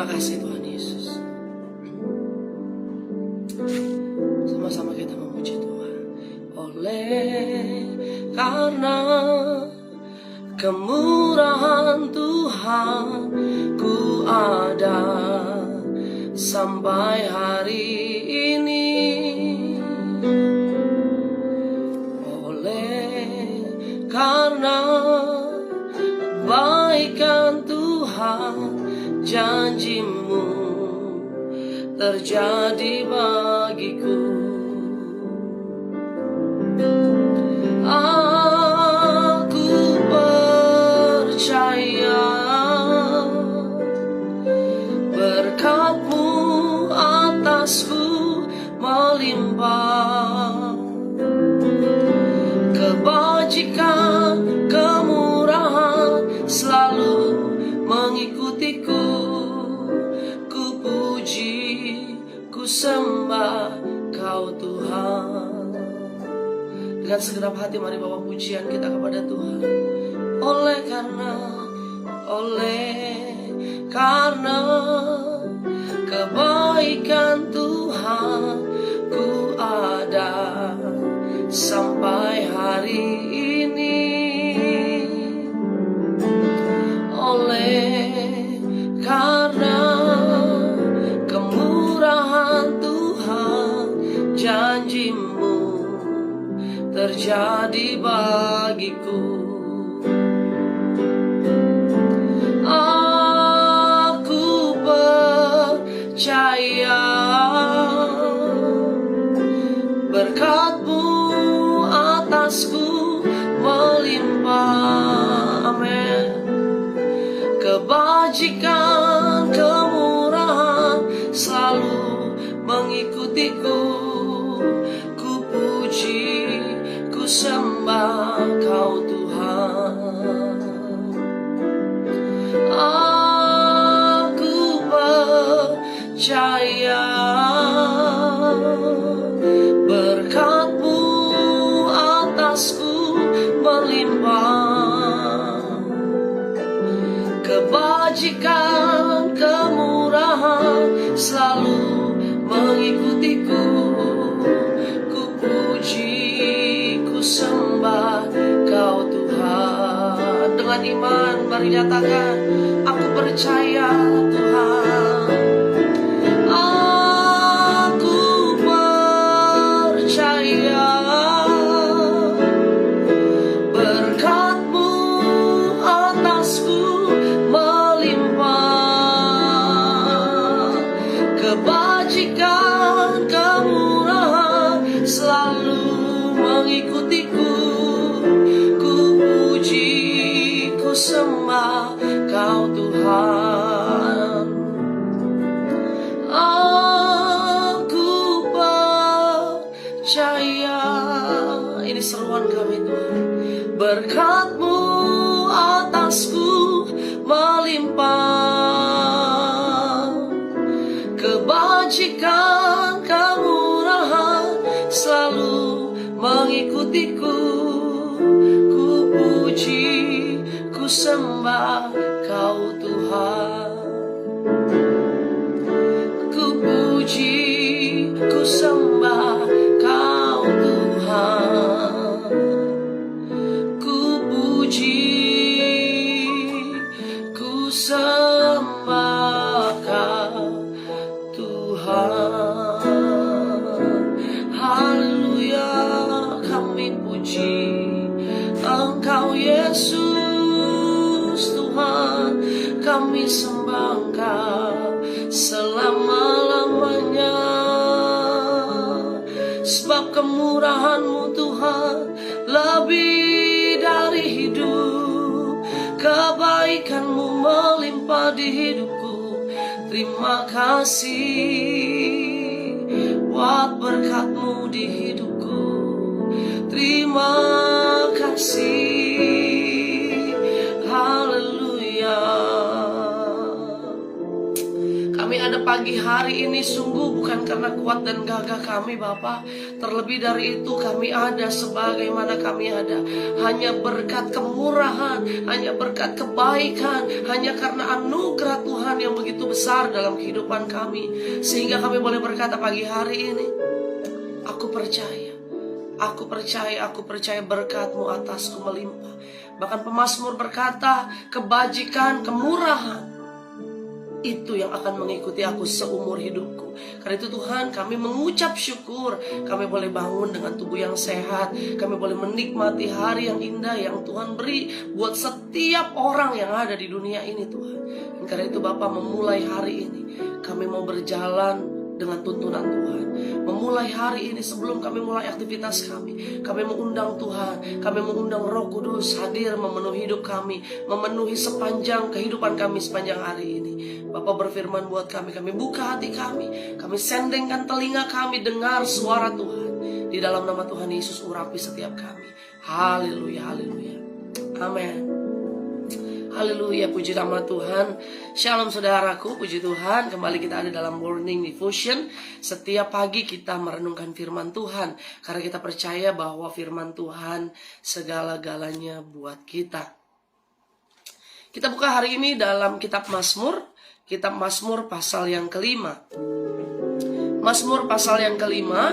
Terima kasih Tuhan Yesus. Sama-sama kita memuji Tuhan. Oleh karena kemurahan Tuhan, ku ada sampai hari ini. Oleh karena kebaikan Tuhan, janji-Mu terjadi bagiku. Aku percaya berkat-Mu atasku melimpah, kebajikan, kemurahan selalu mengikutiku. Ku puji, ku sembah Kau Tuhan. Dengan segenap hati mari bawa pujian kita kepada Tuhan. Oleh karena kebaikan Tuhan, ku ada sampai hari ini. Oleh karena kemurahan Tuhan, janji-Mu terjadi bagiku. Aku percaya berkat-Mu atasku melimpah. Amin. Kebajikan, kemurahan selalu mengikutiku. Ku puji, ku sembah Kau Tuhan. Aku percaya berkat-Mu atasku melimpah, kebajikan, kemurahan selalu mengikutiku. Ku puji, ku sembah Kau Tuhan. Dengan iman mari nyatakan, aku percaya Tuhan. Aku percaya berkat-Mu atasku melimpah, kebajikan, kemurahan selalu mengikutiku. Ku puji, ku sembah Kau Tuhan. Aku percaya, ini seruan kami Tuhan. Berkat-Mu atasku melimpah, kebajikan, kemurahan selalu mengikutiku. Ku puji, ku sembah Kau Tuhan. Ku puji, ku sembah Kau Tuhan. Ku puji, ku sembah Kau Tuhan. Haleluya, kami puji Engkau Yesus Tuhan. Kami sembah Engkau selama-lamanya, sebab kemurahan-Mu Tuhan lebih dari hidup, kebaikan-Mu melimpah di hidupku. Terima kasih buat berkat-Mu di hidupku. Terima kasih, haleluya. Kami ada pagi hari ini sungguh bukan karena kuat dan gagah kami Bapa. Terlebih dari itu kami ada sebagaimana kami ada hanya berkat kemurahan, hanya berkat kebaikan, hanya karena anugerah Tuhan yang begitu besar dalam kehidupan kami. Sehingga kami boleh berkata pagi hari ini, aku percaya berkat-Mu atasku melimpah. Bahkan pemazmur berkata, kebajikan, kemurahan itu yang akan mengikuti aku seumur hidupku. Karena itu Tuhan, kami mengucap syukur. Kami boleh bangun dengan tubuh yang sehat. Kami boleh menikmati hari yang indah yang Tuhan beri buat setiap orang yang ada di dunia ini Tuhan. Dan karena itu Bapa, memulai hari ini kami mau berjalan dengan tuntunan Tuhan. Memulai hari ini sebelum kami mulai aktivitas kami mengundang Tuhan, kami mengundang Roh Kudus hadir memenuhi hidup kami, memenuhi sepanjang kehidupan kami sepanjang hari ini. Bapa berfirman buat kami buka hati kami sendengkan telinga kami dengar suara Tuhan. Di dalam nama Tuhan Yesus urapi setiap kami. Haleluya, haleluya. Amin. Haleluya, puji nama Tuhan. Shalom saudaraku, puji Tuhan. Kembali kita ada dalam Morning Devotion. Setiap pagi kita merenungkan firman Tuhan, karena kita percaya bahwa firman Tuhan segala-galanya buat kita. Kita buka hari ini dalam kitab Mazmur. Kitab Mazmur pasal yang kelima. Mazmur pasal yang kelima,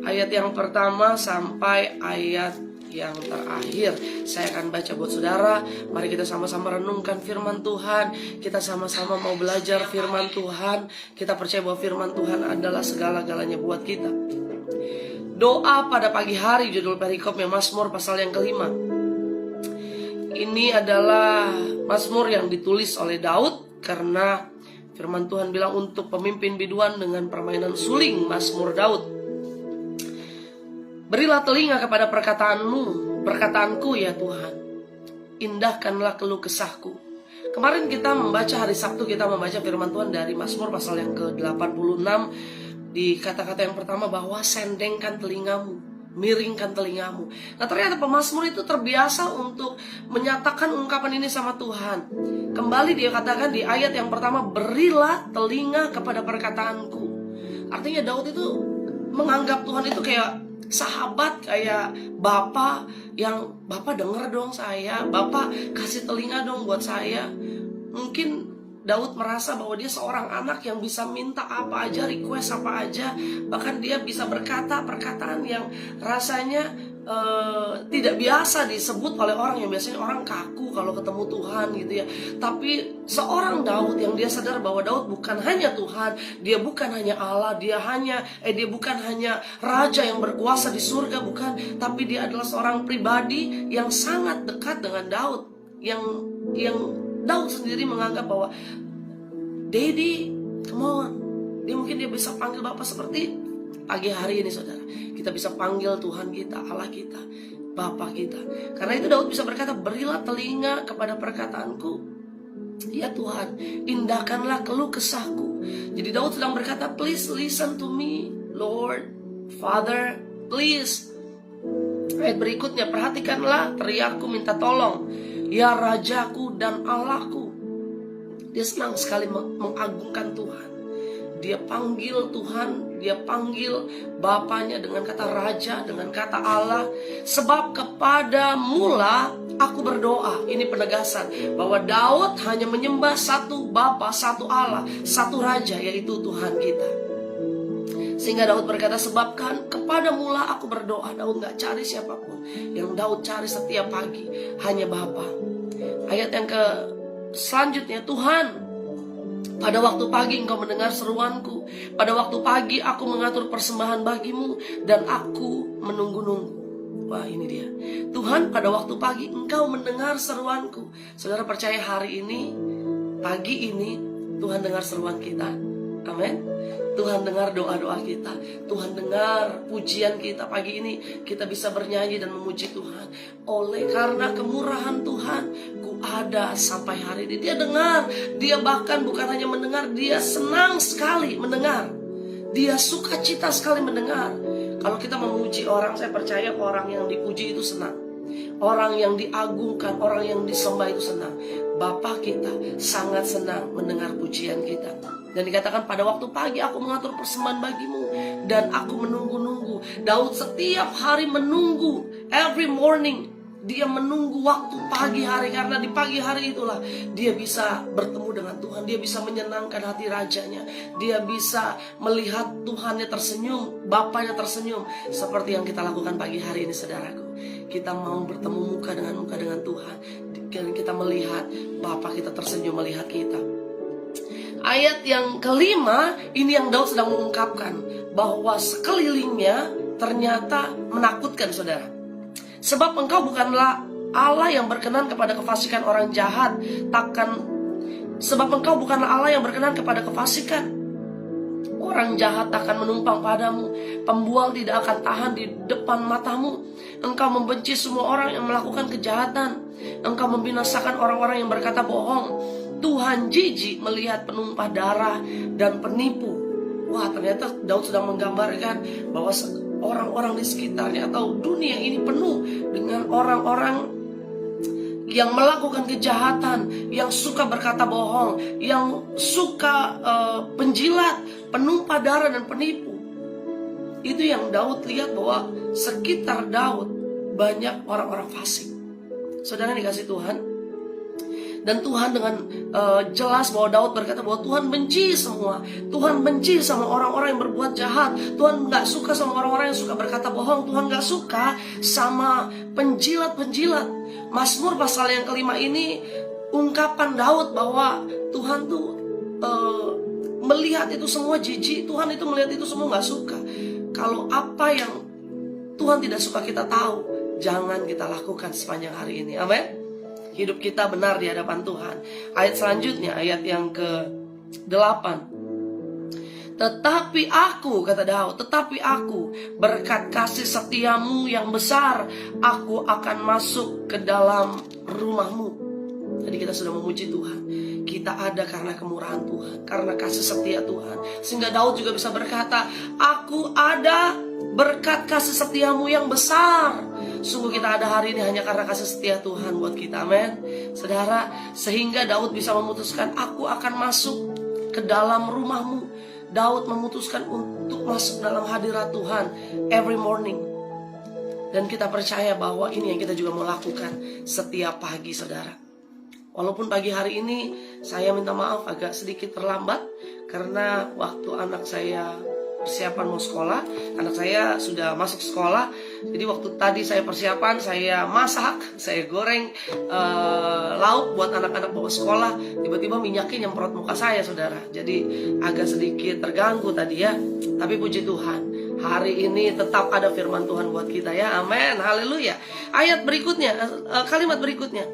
ayat yang pertama sampai ayat yang terakhir. Saya akan baca buat saudara. Mari kita sama-sama renungkan firman Tuhan. Kita sama-sama mau belajar firman Tuhan. Kita percaya bahwa firman Tuhan adalah segala-galanya buat kita. Doa pada pagi hari, judul perikopnya Mazmur pasal yang kelima. Ini adalah Mazmur yang ditulis oleh Daud, karena firman Tuhan bilang untuk pemimpin biduan dengan permainan suling, Mazmur Daud. Berilah telinga kepada perkataanku ya Tuhan. Indahkanlah keluh kesahku. Kemarin kita membaca, hari Sabtu kita membaca firman Tuhan dari Mazmur pasal yang ke-86. Di kata-kata yang pertama bahwa sendengkan telingamu, miringkan telingamu. Nah ternyata pemazmur itu terbiasa untuk menyatakan ungkapan ini sama Tuhan. Kembali dia katakan di ayat yang pertama, berilah telinga kepada perkataanku. Artinya Daud itu menganggap Tuhan itu kayak sahabat, kayak Bapak yang Bapak denger dong saya, Bapak kasih telinga dong buat saya. Mungkin Daud merasa bahwa dia seorang anak yang bisa minta apa aja, request apa aja. Bahkan dia bisa berkata perkataan yang rasanya tidak biasa disebut oleh orang yang biasanya orang kaku kalau ketemu Tuhan gitu ya. Tapi seorang Daud yang dia sadar bahwa Daud bukan hanya Tuhan, dia bukan hanya Allah, dia bukan hanya raja yang berkuasa di surga, bukan, tapi dia adalah seorang pribadi yang sangat dekat dengan Daud, yang Daud sendiri menganggap bahwa Daddy, come on. Dia bisa panggil Bapak seperti pagi hari ini saudara. Kita bisa panggil Tuhan kita, Allah kita, Bapa kita. Karena itu Daud bisa berkata, berilah telinga kepada perkataanku ya Tuhan, indahkanlah keluh kesahku. Jadi Daud sedang berkata, please listen to me Lord, Father, please. Ayat berikutnya, perhatikanlah teriakku minta tolong ya Rajaku dan Allahku. Dia senang sekali mengagungkan Tuhan. Dia panggil Tuhan, dia panggil Bapaknya dengan kata Raja, dengan kata Allah. Sebab kepadamulah aku berdoa. Ini penegasan bahwa Daud hanya menyembah satu Bapa, satu Allah, satu Raja, yaitu Tuhan kita. Sehingga Daud berkata, sebabkan kepadamulah aku berdoa. Daud gak cari siapapun. Yang Daud cari setiap pagi hanya Bapa. Ayat yang selanjutnya, Tuhan, pada waktu pagi engkau mendengar seruanku. Pada waktu pagi aku mengatur persembahan bagimu dan aku menunggu-nunggu. Wah, ini dia. Tuhan, pada waktu pagi engkau mendengar seruanku. Saudara percaya hari ini, pagi ini, Tuhan dengar seruan kita. Amin. Tuhan dengar doa-doa kita. Tuhan dengar pujian kita. Pagi ini kita bisa bernyanyi dan memuji Tuhan. Oleh karena kemurahan Tuhan, ku ada sampai hari ini. Dia dengar. Dia bahkan bukan hanya mendengar, dia senang sekali mendengar. Dia sukacita sekali mendengar. Kalau kita memuji orang, saya percaya orang yang dipuji itu senang. Orang yang diagungkan, orang yang disembah itu senang. Bapa kita sangat senang mendengar pujian kita. Dan dikatakan pada waktu pagi aku mengatur persembahan bagimu dan aku menunggu-nunggu. Daud setiap hari menunggu, every morning dia menunggu waktu pagi hari, karena di pagi hari itulah dia bisa bertemu dengan Tuhan, dia bisa menyenangkan hati rajanya, dia bisa melihat Tuhannya tersenyum, Bapaknya tersenyum, seperti yang kita lakukan pagi hari ini, saudaraku. Kita mau bertemu muka dengan Tuhan, dan kita melihat Bapa kita tersenyum melihat kita. Ayat yang kelima, ini yang Daud sedang mengungkapkan bahwa sekelilingnya ternyata menakutkan, saudara. Sebab engkau bukanlah Allah yang berkenan kepada kefasikan orang jahat, sebab engkau bukanlah Allah yang berkenan kepada kefasikan. Orang jahat akan menumpang padamu, pembual tidak akan tahan di depan matamu. Engkau membenci semua orang yang melakukan kejahatan, engkau membinasakan orang-orang yang berkata bohong. Tuhan jijik melihat penumpah darah dan penipu. Wah, ternyata Daud sedang menggambarkan bahwa orang-orang di sekitarnya atau dunia ini penuh dengan orang-orang yang melakukan kejahatan, yang suka berkata bohong, yang suka penjilat, penumpah darah dan penipu. Itu yang Daud lihat, bahwa sekitar Daud banyak orang-orang fasik. Saudara dikasih Tuhan, dan Tuhan dengan jelas bahwa Daud berkata bahwa Tuhan benci semua. Tuhan benci sama orang-orang yang berbuat jahat. Tuhan gak suka sama orang-orang yang suka berkata bohong. Tuhan gak suka sama penjilat-penjilat. Mazmur pasal yang kelima ini ungkapan Daud bahwa Tuhan tuh melihat itu semua jijik. Tuhan itu melihat itu semua gak suka. Kalau apa yang Tuhan tidak suka kita tahu, jangan kita lakukan sepanjang hari ini. Amin. Hidup kita benar di hadapan Tuhan. Ayat selanjutnya, ayat yang ke-8. Tetapi aku, kata Daud, tetapi aku, berkat kasih setiamu yang besar, aku akan masuk ke dalam rumahmu. Tadi kita sudah memuji Tuhan. Kita ada karena kemurahan Tuhan, karena kasih setia Tuhan. Sehingga Daud juga bisa berkata, aku ada berkat kasih setiamu yang besar. Sungguh kita ada hari ini hanya karena kasih setia Tuhan buat kita, amin. Saudara, sehingga Daud bisa memutuskan, aku akan masuk ke dalam rumahmu. Daud memutuskan untuk masuk dalam hadirat Tuhan every morning. Dan kita percaya bahwa ini yang kita juga mau lakukan setiap pagi, saudara. Walaupun pagi hari ini saya minta maaf agak sedikit terlambat, karena waktu anak saya persiapan mau sekolah, anak saya sudah masuk sekolah. Jadi waktu tadi saya persiapan, saya masak, saya goreng lauk buat anak-anak bawa sekolah, tiba-tiba minyaknya nyemprot muka saya, saudara. Jadi agak sedikit terganggu tadi ya. Tapi puji Tuhan, hari ini tetap ada firman Tuhan buat kita ya, amin, haleluya. Ayat berikutnya, kalimat berikutnya,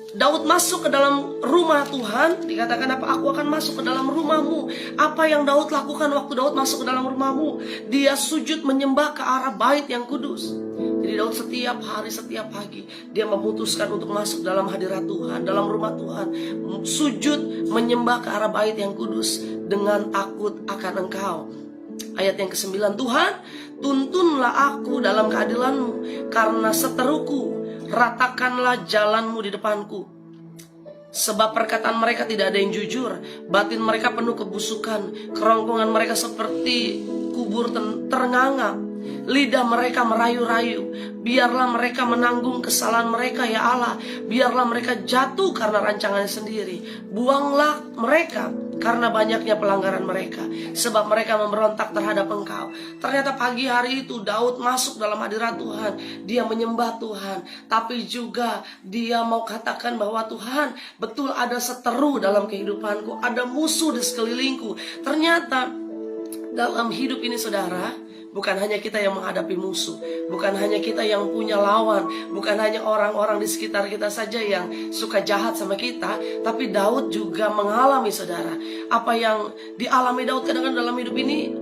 Daud masuk ke dalam rumah Tuhan. Dikatakan apa? Aku akan masuk ke dalam rumahmu. Apa yang Daud lakukan waktu Daud masuk ke dalam rumahmu? Dia sujud menyembah ke arah bait yang kudus. Jadi Daud setiap hari, setiap pagi, dia memutuskan untuk masuk dalam hadirat Tuhan, dalam rumah Tuhan. Sujud menyembah ke arah bait yang kudus dengan takut akan Engkau. Ayat yang ke-9, Tuhan, tuntunlah aku dalam keadilanmu, karena seteruku, ratakanlah jalanmu di depanku. Sebab perkataan mereka tidak ada yang jujur, batin mereka penuh kebusukan, kerongkongan mereka seperti kubur ternganga, lidah mereka merayu-rayu. Biarlah mereka menanggung kesalahan mereka, ya Allah. Biarlah mereka jatuh karena rancangannya sendiri. Buanglah mereka karena banyaknya pelanggaran mereka, sebab mereka memberontak terhadap Engkau. Ternyata pagi hari itu Daud masuk dalam hadirat Tuhan. Dia menyembah Tuhan, tapi juga dia mau katakan bahwa Tuhan, betul ada seteru dalam kehidupanku, ada musuh di sekelilingku. Ternyata dalam hidup ini, saudara, bukan hanya kita yang menghadapi musuh, bukan hanya kita yang punya lawan, bukan hanya orang-orang di sekitar kita saja yang suka jahat sama kita, tapi Daud juga mengalami, saudara, apa yang dialami Daud kadang-kadang dalam hidup ini.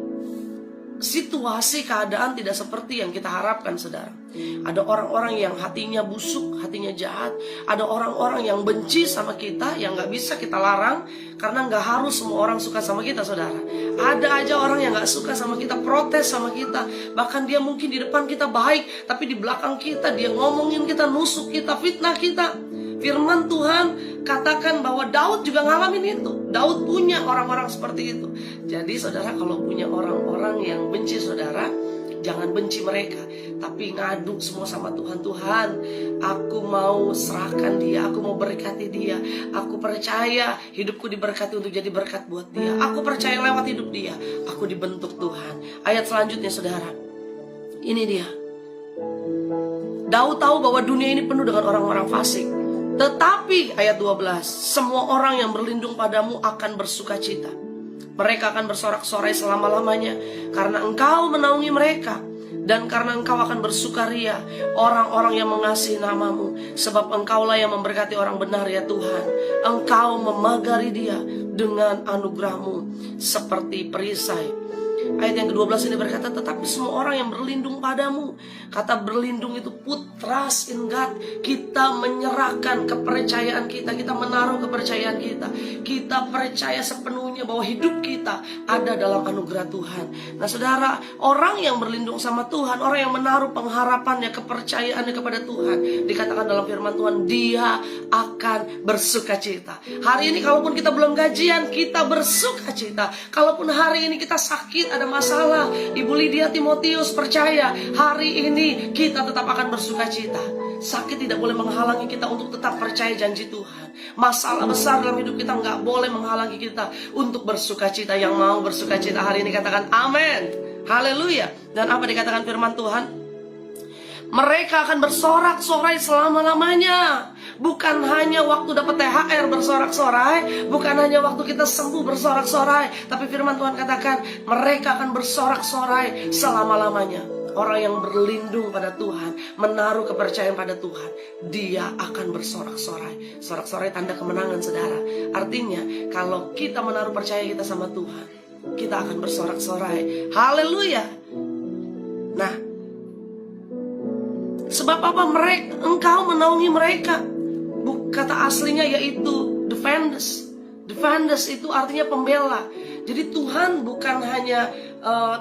situasi keadaan tidak seperti yang kita harapkan, saudara. Ada orang-orang yang hatinya busuk, hatinya jahat. Ada orang-orang yang benci sama kita, yang gak bisa kita larang, karena gak harus semua orang suka sama kita, saudara. Ada aja orang yang gak suka sama kita, protes sama kita. Bahkan dia mungkin di depan kita baik, tapi di belakang kita dia ngomongin kita, nusuk kita, fitnah kita. Firman Tuhan katakan bahwa Daud juga ngalamin itu. Daud punya orang-orang seperti itu. Jadi saudara, kalau punya orang-orang yang benci saudara, jangan benci mereka, tapi ngadu semua sama Tuhan. Tuhan, aku mau serahkan dia, aku mau berkati dia. Aku percaya hidupku diberkati untuk jadi berkat buat dia. Aku percaya lewat hidup dia aku dibentuk Tuhan. Ayat selanjutnya saudara, ini dia. Daud tahu bahwa dunia ini penuh dengan orang-orang fasik. Tetapi ayat 12, semua orang yang berlindung padamu akan bersuka cita. Mereka akan bersorak-sorai selama-lamanya, karena engkau menaungi mereka. Dan karena engkau akan bersukaria orang-orang yang mengasihi namamu. Sebab engkaulah yang memberkati orang benar ya Tuhan. Engkau memagari dia dengan anugerahmu seperti perisai. Ayat yang ke-12 ini berkata, tetapi semua orang yang berlindung padamu. Kata berlindung itu put trust in God. Kita menyerahkan kepercayaan kita, kita menaruh kepercayaan kita. Kita percaya sepenuhnya bahwa hidup kita ada dalam anugerah Tuhan. Nah saudara, orang yang berlindung sama Tuhan, orang yang menaruh pengharapannya, kepercayaannya kepada Tuhan, dikatakan dalam firman Tuhan, dia akan bersuka cita. Hari ini kalaupun kita belum gajian, kita bersuka cita. Kalaupun hari ini kita sakit, ada masalah, Ibu Lydia Timotius percaya hari ini kita tetap akan bersuka cita. Sakit tidak boleh menghalangi kita untuk tetap percaya janji Tuhan. Masalah besar dalam hidup kita nggak boleh menghalangi kita untuk bersuka cita. Yang mau bersuka cita hari ini katakan amin, haleluya. Dan apa dikatakan firman Tuhan? Mereka akan bersorak-sorai selama-lamanya. Bukan hanya waktu dapat THR bersorak-sorai, bukan hanya waktu kita sembuh bersorak-sorai, tapi firman Tuhan katakan mereka akan bersorak-sorai selama-lamanya. Orang yang berlindung pada Tuhan, menaruh kepercayaan pada Tuhan, dia akan bersorak-sorai. Sorak-sorai tanda kemenangan saudara. Artinya kalau kita menaruh percaya kita sama Tuhan, kita akan bersorak-sorai. Haleluya. Nah, sebab apa? Engkau menaungi mereka. Kata aslinya yaitu defenders. Defenders itu artinya pembela. Jadi Tuhan bukan hanya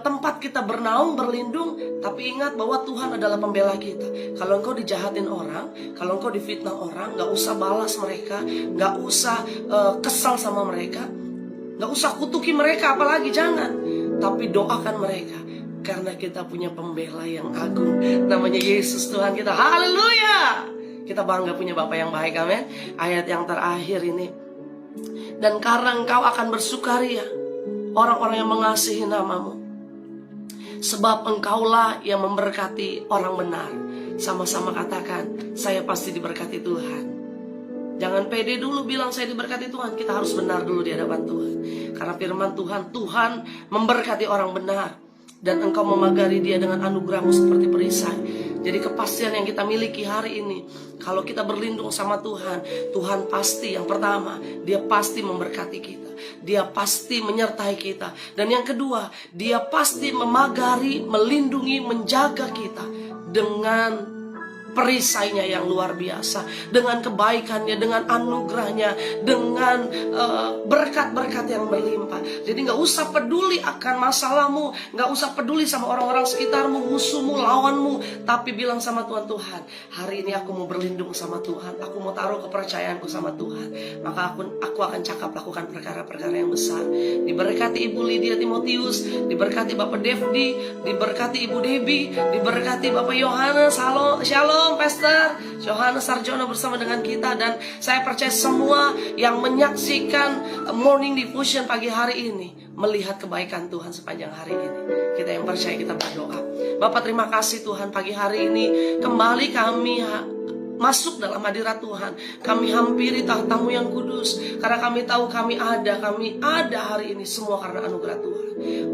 tempat kita bernaung, berlindung, tapi ingat bahwa Tuhan adalah pembela kita. Kalau engkau dijahatin orang, kalau engkau difitnah orang, gak usah balas mereka, gak usah kesal sama mereka, gak usah kutuki mereka, apalagi jangan. Tapi doakan mereka, karena kita punya pembela yang agung, namanya Yesus Tuhan kita. Haleluya. Kita bangga punya Bapa yang baik, amin. Ayat yang terakhir ini, dan karena engkau akan bersukaria orang-orang yang mengasihi namamu, sebab engkaulah yang memberkati orang benar. Sama-sama katakan, saya pasti diberkati Tuhan. Jangan pede dulu bilang saya diberkati Tuhan. Kita harus benar dulu di hadapan Tuhan. Karena firman Tuhan, Tuhan memberkati orang benar, dan engkau memagari dia dengan anugerahmu seperti perisai. Jadi kepastian yang kita miliki hari ini, kalau kita berlindung sama Tuhan, Tuhan pasti yang pertama, dia pasti memberkati kita, dia pasti menyertai kita. Dan yang kedua, dia pasti memagari, melindungi, menjaga kita dengan perisainya yang luar biasa, dengan kebaikannya, dengan anugerahnya, dengan berkat-berkat yang berlimpah. Jadi gak usah peduli akan masalahmu, gak usah peduli sama orang-orang sekitarmu, musuhmu, lawanmu, tapi bilang sama Tuhan, Tuhan, hari ini aku mau berlindung sama Tuhan, aku mau taruh kepercayaanku sama Tuhan, maka aku akan cakap lakukan perkara-perkara yang besar. Diberkati Ibu Lydia Timotius, diberkati Bapak Devdi, diberkati Ibu Debbie, diberkati Bapak Yohanes. Shalom Pastor Yohanes Sarjono bersama dengan kita. Dan saya percaya semua yang menyaksikan Morning Devotion pagi hari ini melihat kebaikan Tuhan sepanjang hari ini. Kita yang percaya, kita berdoa. Bapak terima kasih Tuhan, pagi hari ini kembali kami masuk dalam hadirat Tuhan. Kami hampiri tahta-Mu yang kudus, karena kami tahu kami ada hari ini semua karena anugerah Tuhan.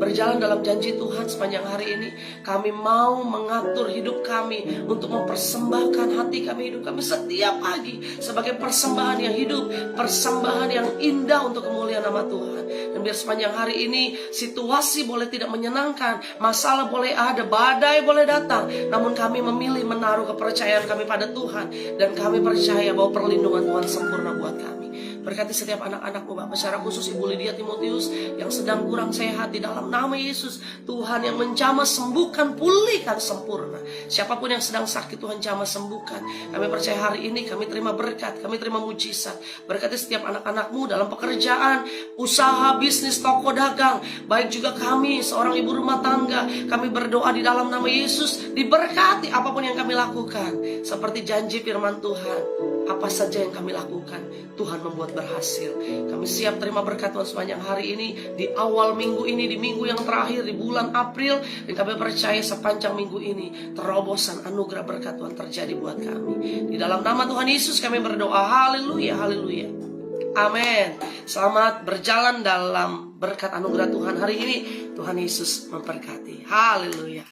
Berjalan dalam janji Tuhan sepanjang hari ini, kami mau mengatur hidup kami untuk mempersembahkan hati kami, hidup kami setiap pagi sebagai persembahan yang hidup, persembahan yang indah untuk kemuliaan nama Tuhan. Dan biar sepanjang hari ini situasi boleh tidak menyenangkan, masalah boleh ada, badai boleh datang, namun kami memilih menaruh kepercayaan kami pada Tuhan. Dan kami percaya bahwa perlindungan Tuhan sempurna buat kami. Berkati setiap anak-anak-Mu Bapak, secara khusus Ibu Lydia Timotius yang sedang kurang sehat, di dalam nama Yesus, Tuhan yang menjamah sembuhkan, pulihkan sempurna. Siapapun yang sedang sakit, Tuhan jamah sembuhkan. Kami percaya hari ini kami terima berkat, kami terima mujizat. Berkati setiap anak-anak-Mu dalam pekerjaan, usaha, bisnis, toko dagang, baik juga kami seorang ibu rumah tangga. Kami berdoa di dalam nama Yesus, diberkati apapun yang kami lakukan. Seperti janji firman Tuhan, apa saja yang kami lakukan, Tuhan membuat berhasil. Kami siap terima berkat Tuhan sepanjang hari ini, di awal minggu ini, di minggu yang terakhir, di bulan April. Dan kami percaya sepanjang minggu ini, terobosan anugerah berkat Tuhan terjadi buat kami. Di dalam nama Tuhan Yesus kami berdoa, haleluya, haleluya. Amin. Selamat berjalan dalam berkat anugerah Tuhan hari ini. Tuhan Yesus memberkati. Haleluya.